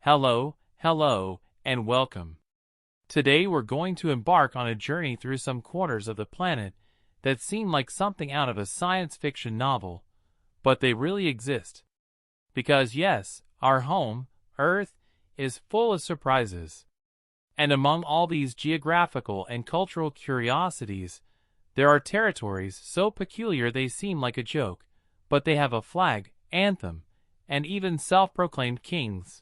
Hello, and welcome. Today we're going to embark on a journey through some corners of the planet that seem like something out of a science fiction novel, but they really exist. Because yes, our home, Earth, is full of surprises. And among all these geographical and cultural curiosities, there are territories so peculiar they seem like a joke, but they have a flag, anthem, and even self-proclaimed kings.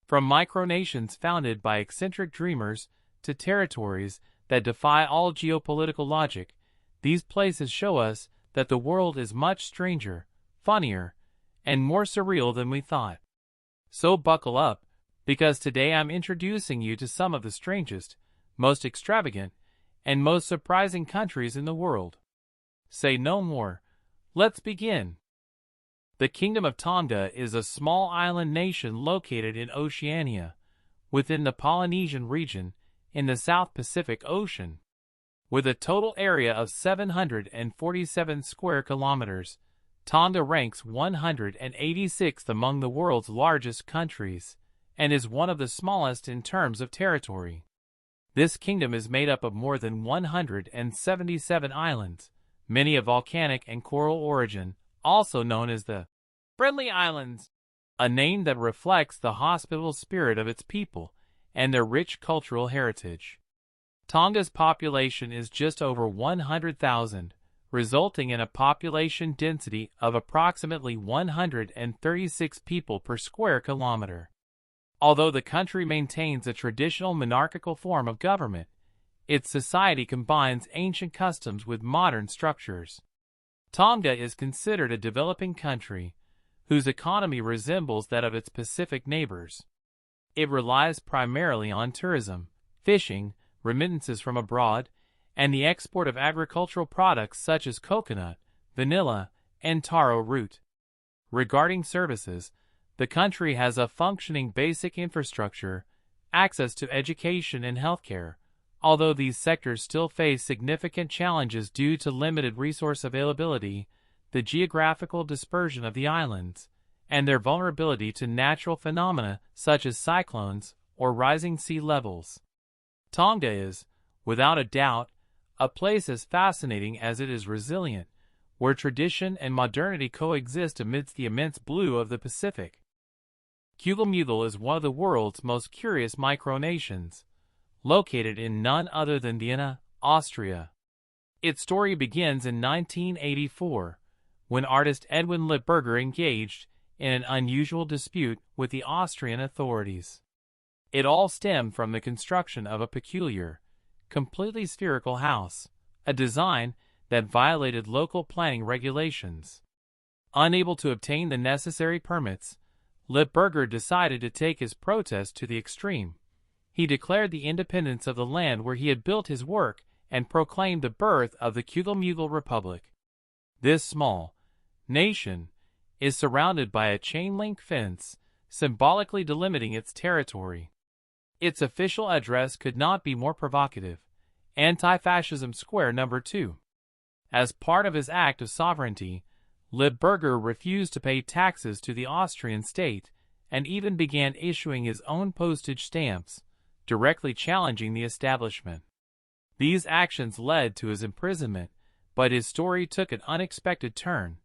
From micronations founded by eccentric dreamers to territories that defy all geopolitical logic, these places show us that the world is much stranger, funnier, and more surreal than we thought. So buckle up, because today I'm introducing you to some of the strangest, most extravagant, and most surprising countries in the world. Say no more. Let's begin. The Kingdom of Tonga is a small island nation located in Oceania, within the Polynesian region, in the South Pacific Ocean. With a total area of 747 square kilometers, Tonga ranks 186th among the world's largest countries, and is one of the smallest in terms of territory. This kingdom is made up of more than 177 islands, many of volcanic and coral origin, also known as the Friendly Islands, a name that reflects the hospitable spirit of its people and their rich cultural heritage. Tonga's population is just over 100,000, resulting in a population density of approximately 136 people per square kilometer. Although the country maintains a traditional monarchical form of government, its society combines ancient customs with modern structures. Tonga is considered a developing country, whose economy resembles that of its Pacific neighbors. It relies primarily on tourism, fishing, remittances from abroad, and the export of agricultural products such as coconut, vanilla, and taro root. Regarding services, the country has a functioning basic infrastructure, access to education and healthcare, although these sectors still face significant challenges due to limited resource availability, the geographical dispersion of the islands, and their vulnerability to natural phenomena such as cyclones or rising sea levels. Tonga is, without a doubt, a place as fascinating as it is resilient, where tradition and modernity coexist amidst the immense blue of the Pacific. Cugelmugel is one of the world's most curious micronations, located in none other than Vienna, Austria. Its story begins in 1984, when artist Edwin Lippberger engaged in an unusual dispute with the Austrian authorities. It all stemmed from the construction of a peculiar, completely spherical house, a design that violated local planning regulations. Unable to obtain the necessary permits, Lippberger decided to take his protest to the extreme. He declared the independence of the land where he had built his work and proclaimed the birth of the Cugelmugel Republic. This small nation is surrounded by a chain-link fence, symbolically delimiting its territory. Its official address could not be more provocative: Anti-Fascism Square No. 2. As part of his act of sovereignty, Lippberger refused to pay taxes to the Austrian state and even began issuing his own postage stamps, directly challenging the establishment. These actions led to his imprisonment, but his story took an unexpected turn.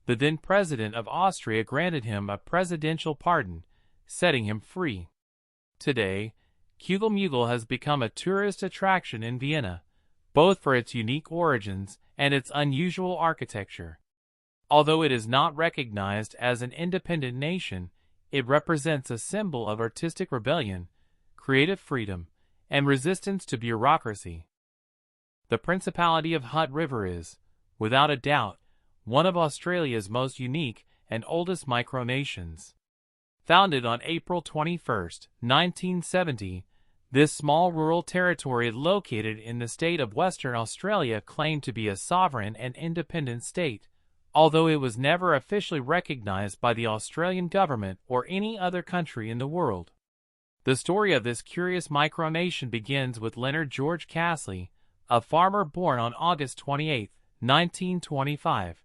The then president of Austria granted him a presidential pardon, setting him free. Today, Cugelmugel has become a tourist attraction in Vienna, both for its unique origins and its unusual architecture. Although it is not recognized as an independent nation, it represents a symbol of artistic rebellion, creative freedom, and resistance to bureaucracy. The Principality of Hutt River is, without a doubt, one of Australia's most unique and oldest micronations. Founded on April 21, 1970, this small rural territory located in the state of Western Australia claimed to be a sovereign and independent state, although it was never officially recognized by the Australian government or any other country in the world. The story of this curious micronation begins with Leonard George Castley, a farmer born on August 28, 1925,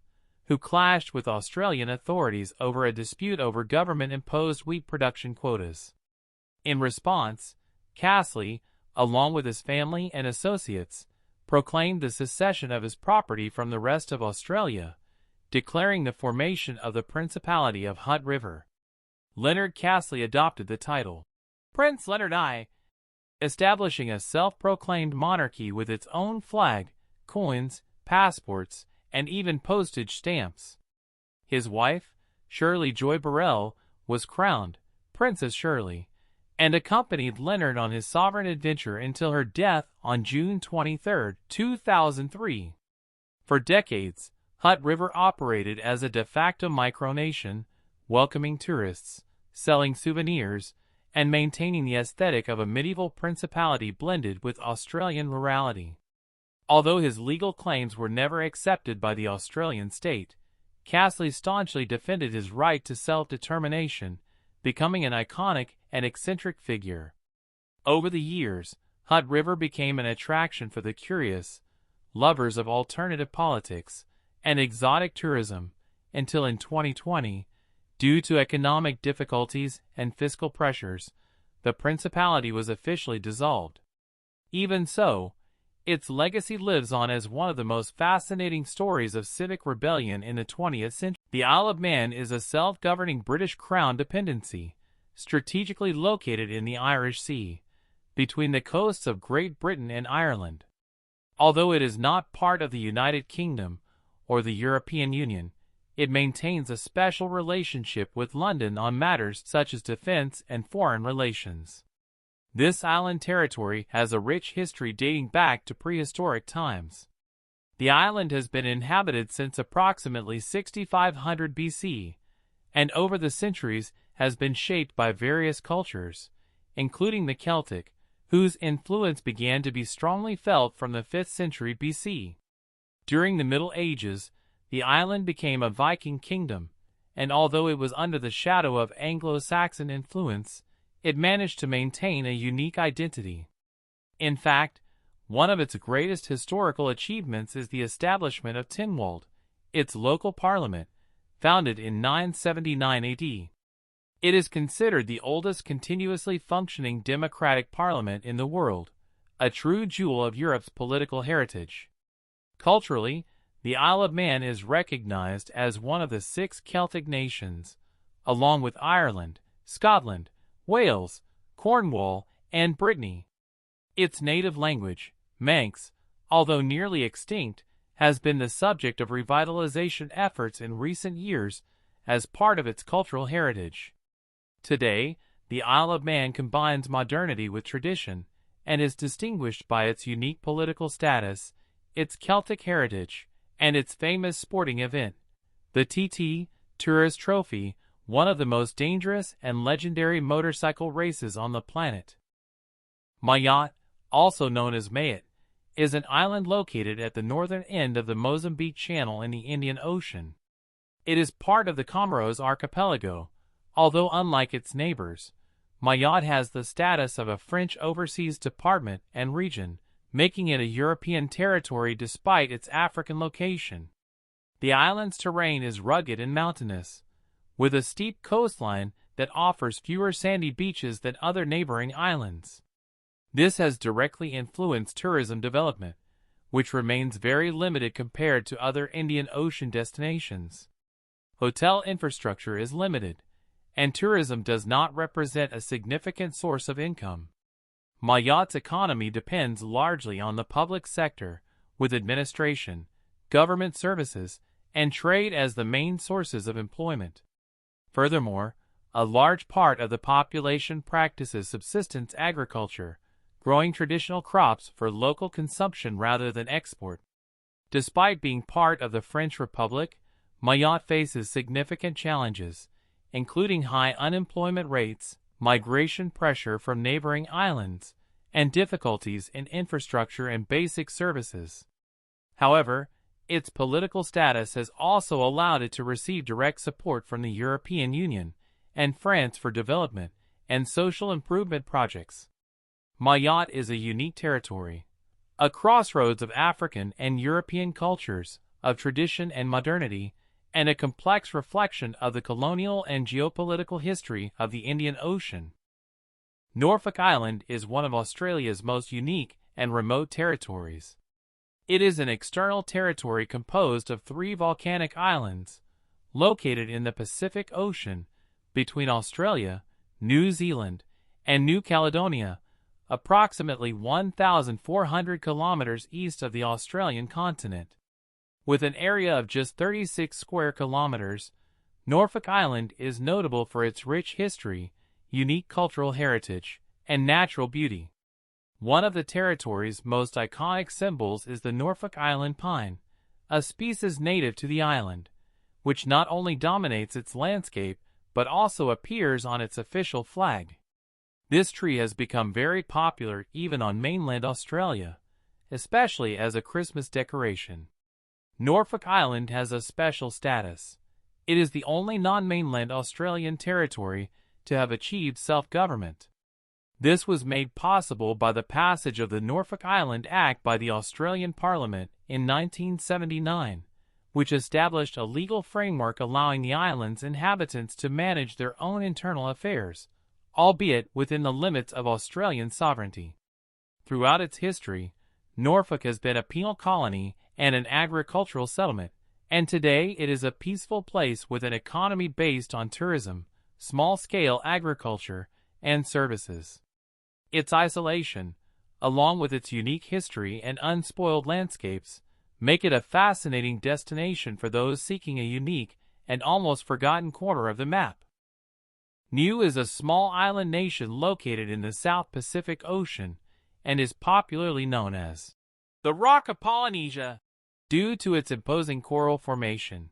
who clashed with Australian authorities over a dispute over government-imposed wheat production quotas. In response, Castley, along with his family and associates, proclaimed the secession of his property from the rest of Australia, declaring the formation of the Principality of Hutt River. Leonard Castley adopted the title Prince Leonard I, establishing a self-proclaimed monarchy with its own flag, coins, passports, and even postage stamps. His wife, Shirley Joy Burrell, was crowned Princess Shirley, and accompanied Leonard on his sovereign adventure until her death on June 23, 2003. For decades, Hutt River operated as a de facto micronation, welcoming tourists, selling souvenirs, and maintaining the aesthetic of a medieval principality blended with Australian rurality. Although his legal claims were never accepted by the Australian state, Castley staunchly defended his right to self-determination, becoming an iconic and eccentric figure. Over the years, Hutt River became an attraction for the curious, lovers of alternative politics, and exotic tourism, until in 2020, due to economic difficulties and fiscal pressures, the principality was officially dissolved. Even so, its legacy lives on as one of the most fascinating stories of civic rebellion in the 20th century. The Isle of Man is a self-governing British Crown dependency, strategically located in the Irish Sea, between the coasts of Great Britain and Ireland. Although it is not part of the United Kingdom or the European Union, it maintains a special relationship with London on matters such as defense and foreign relations. This island territory has a rich history dating back to prehistoric times. The island has been inhabited since approximately 6500 BC, and over the centuries has been shaped by various cultures, including the Celtic, whose influence began to be strongly felt from the 5th century BC. During the Middle Ages, the island became a Viking kingdom, and although it was under the shadow of Anglo-Saxon influence, it managed to maintain a unique identity. In fact, one of its greatest historical achievements is the establishment of Tynwald, its local parliament, founded in 979 AD. It is considered the oldest continuously functioning democratic parliament in the world, a true jewel of Europe's political heritage. Culturally, the Isle of Man is recognized as one of the 6 Celtic nations, along with Ireland, Scotland, Wales, Cornwall, and Brittany. Its native language, Manx, although nearly extinct, has been the subject of revitalization efforts in recent years as part of its cultural heritage. Today, the Isle of Man combines modernity with tradition and is distinguished by its unique political status, its Celtic heritage, and its famous sporting event, the TT Tourist Trophy, one of the most dangerous and legendary motorcycle races on the planet. Mayotte, also known as Mayotte, is an island located at the northern end of the Mozambique Channel in the Indian Ocean. It is part of the Comoros archipelago, although unlike its neighbors, Mayotte has the status of a French overseas department and region, making it a European territory despite its African location. The island's terrain is rugged and mountainous, with a steep coastline that offers fewer sandy beaches than other neighboring islands. This has directly influenced tourism development, which remains very limited compared to other Indian Ocean destinations. Hotel infrastructure is limited, and tourism does not represent a significant source of income. Mayotte's economy depends largely on the public sector, with administration, government services, and trade as the main sources of employment. Furthermore, a large part of the population practices subsistence agriculture, growing traditional crops for local consumption rather than export. Despite being part of the French Republic, Mayotte faces significant challenges, including high unemployment rates, migration pressure from neighboring islands, and difficulties in infrastructure and basic services. However, its political status has also allowed it to receive direct support from the European Union and France for development and social improvement projects. Mayotte is a unique territory, a crossroads of African and European cultures, of tradition and modernity, and a complex reflection of the colonial and geopolitical history of the Indian Ocean. Norfolk Island is one of Australia's most unique and remote territories. It is an external territory composed of 3 volcanic islands, located in the Pacific Ocean between Australia, New Zealand, and New Caledonia, approximately 1,400 kilometers east of the Australian continent. With an area of just 36 square kilometers, Norfolk Island is notable for its rich history, unique cultural heritage, and natural beauty. One of the territory's most iconic symbols is the Norfolk Island pine, a species native to the island, which not only dominates its landscape but also appears on its official flag. This tree has become very popular even on mainland Australia, especially as a Christmas decoration. Norfolk Island has a special status. It is the only non-mainland Australian territory to have achieved self-government. This was made possible by the passage of the Norfolk Island Act by the Australian Parliament in 1979, which established a legal framework allowing the island's inhabitants to manage their own internal affairs, albeit within the limits of Australian sovereignty. Throughout its history, Norfolk has been a penal colony and an agricultural settlement, and today it is a peaceful place with an economy based on tourism, small-scale agriculture, and services. Its isolation, along with its unique history and unspoiled landscapes, make it a fascinating destination for those seeking a unique and almost forgotten corner of the map. Niue is a small island nation located in the South Pacific Ocean and is popularly known as the Rock of Polynesia due to its imposing coral formation.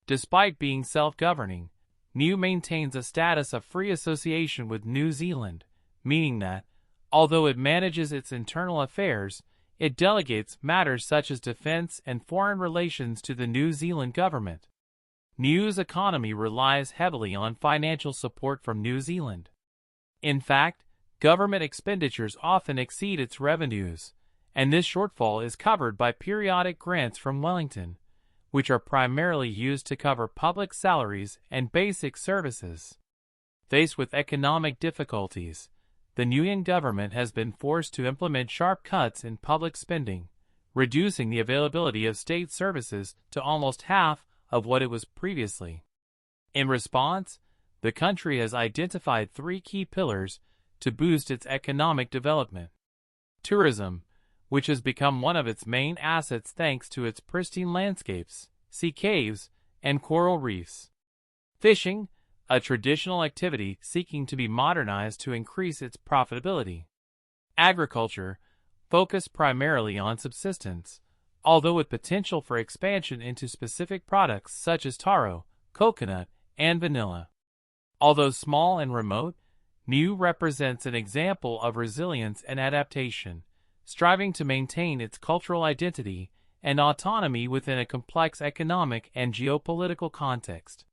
Despite being self-governing, Niue maintains a status of free association with New Zealand, meaning that, although it manages its internal affairs, it delegates matters such as defense and foreign relations to the New Zealand government. Niue's economy relies heavily on financial support from New Zealand. In fact, government expenditures often exceed its revenues, and this shortfall is covered by periodic grants from Wellington, which are primarily used to cover public salaries and basic services. Faced with economic difficulties, the Niuean government has been forced to implement sharp cuts in public spending, reducing the availability of state services to almost half of what it was previously. In response, the country has identified 3 key pillars to boost its economic development. Tourism, which has become one of its main assets thanks to its pristine landscapes, sea caves, and coral reefs. Fishing, a traditional activity seeking to be modernized to increase its profitability. Agriculture, focused primarily on subsistence, although with potential for expansion into specific products such as taro, coconut, and vanilla. Although small and remote, Niue represents an example of resilience and adaptation, striving to maintain its cultural identity and autonomy within a complex economic and geopolitical context.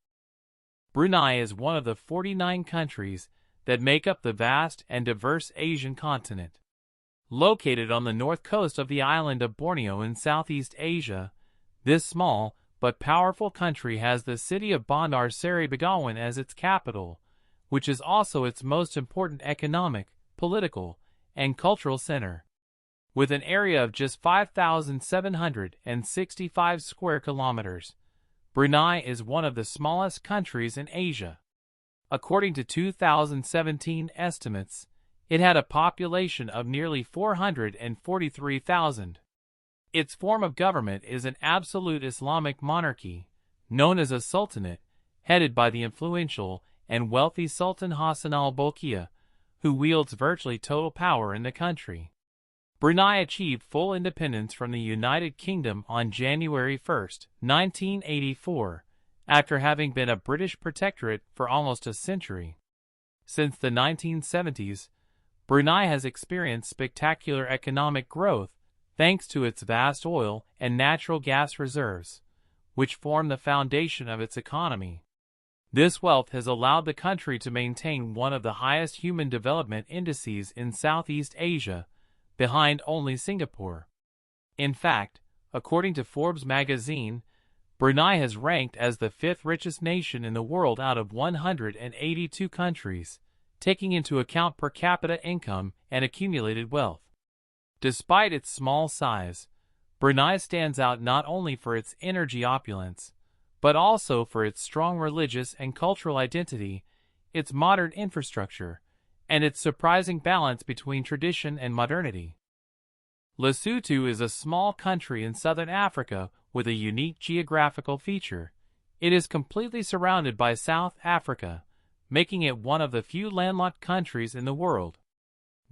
Brunei is one of the 49 countries that make up the vast and diverse Asian continent. Located on the north coast of the island of Borneo in Southeast Asia, this small but powerful country has the city of Bandar Seri Begawan as its capital, which is also its most important economic, political, and cultural center. With an area of just 5,765 square kilometers, Brunei is one of the smallest countries in Asia. According to 2017 estimates, it had a population of nearly 443,000. Its form of government is an absolute Islamic monarchy, known as a sultanate, headed by the influential and wealthy Sultan Hassan al-Bolkiah, who wields virtually total power in the country. Brunei achieved full independence from the United Kingdom on January 1, 1984, after having been a British protectorate for almost a century. Since the 1970s, Brunei has experienced spectacular economic growth thanks to its vast oil and natural gas reserves, which form the foundation of its economy. This wealth has allowed the country to maintain one of the highest human development indices in Southeast Asia, behind only Singapore. In fact, according to Forbes magazine, Brunei has ranked as the 5th richest nation in the world out of 182 countries, taking into account per capita income and accumulated wealth. Despite its small size, Brunei stands out not only for its energy opulence, but also for its strong religious and cultural identity, its modern infrastructure, and its surprising balance between tradition and modernity. Lesotho is a small country in southern Africa with a unique geographical feature. It is completely surrounded by South Africa, making it one of the few landlocked countries in the world.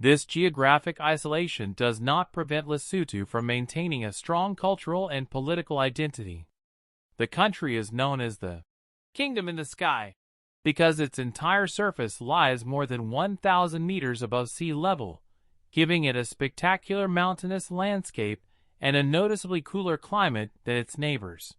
This geographic isolation does not prevent Lesotho from maintaining a strong cultural and political identity. The country is known as the Kingdom in the Sky because its entire surface lies more than 1,000 meters above sea level, giving it a spectacular mountainous landscape and a noticeably cooler climate than its neighbors.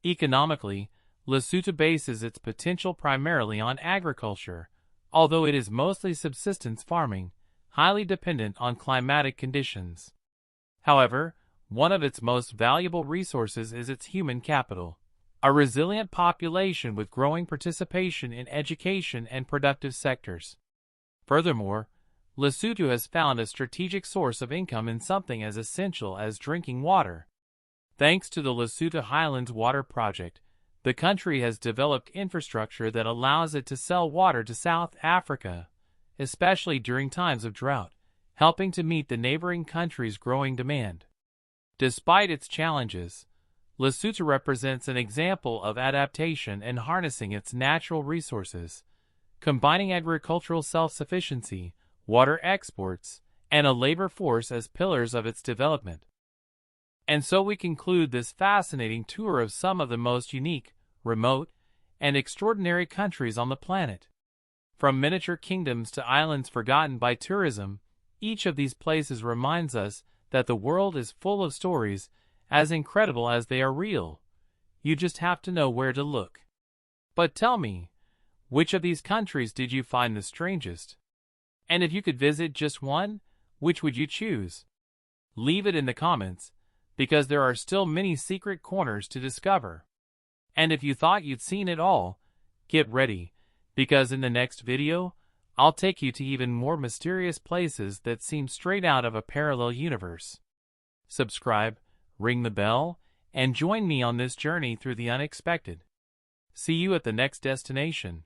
Economically, Lesotho bases its potential primarily on agriculture, although it is mostly subsistence farming, highly dependent on climatic conditions. However, one of its most valuable resources is its human capital, a resilient population with growing participation in education and productive sectors. Furthermore, Lesotho has found a strategic source of income in something as essential as drinking water. Thanks to the Lesotho Highlands Water Project, the country has developed infrastructure that allows it to sell water to South Africa, especially during times of drought, helping to meet the neighboring country's growing demand. Despite its challenges, Lesotho represents an example of adaptation and harnessing its natural resources, combining agricultural self-sufficiency, water exports, and a labor force as pillars of its development. And so we conclude this fascinating tour of some of the most unique, remote, and extraordinary countries on the planet. From miniature kingdoms to islands forgotten by tourism, each of these places reminds us that the world is full of stories as incredible as they are real. You just have to know where to look. But tell me, which of these countries did you find the strangest? And if you could visit just one, which would you choose? Leave it in the comments, because there are still many secret corners to discover. And if you thought you'd seen it all, get ready, because in the next video, I'll take you to even more mysterious places that seem straight out of a parallel universe. Subscribe, ring the bell, and join me on this journey through the unexpected. See you at the next destination.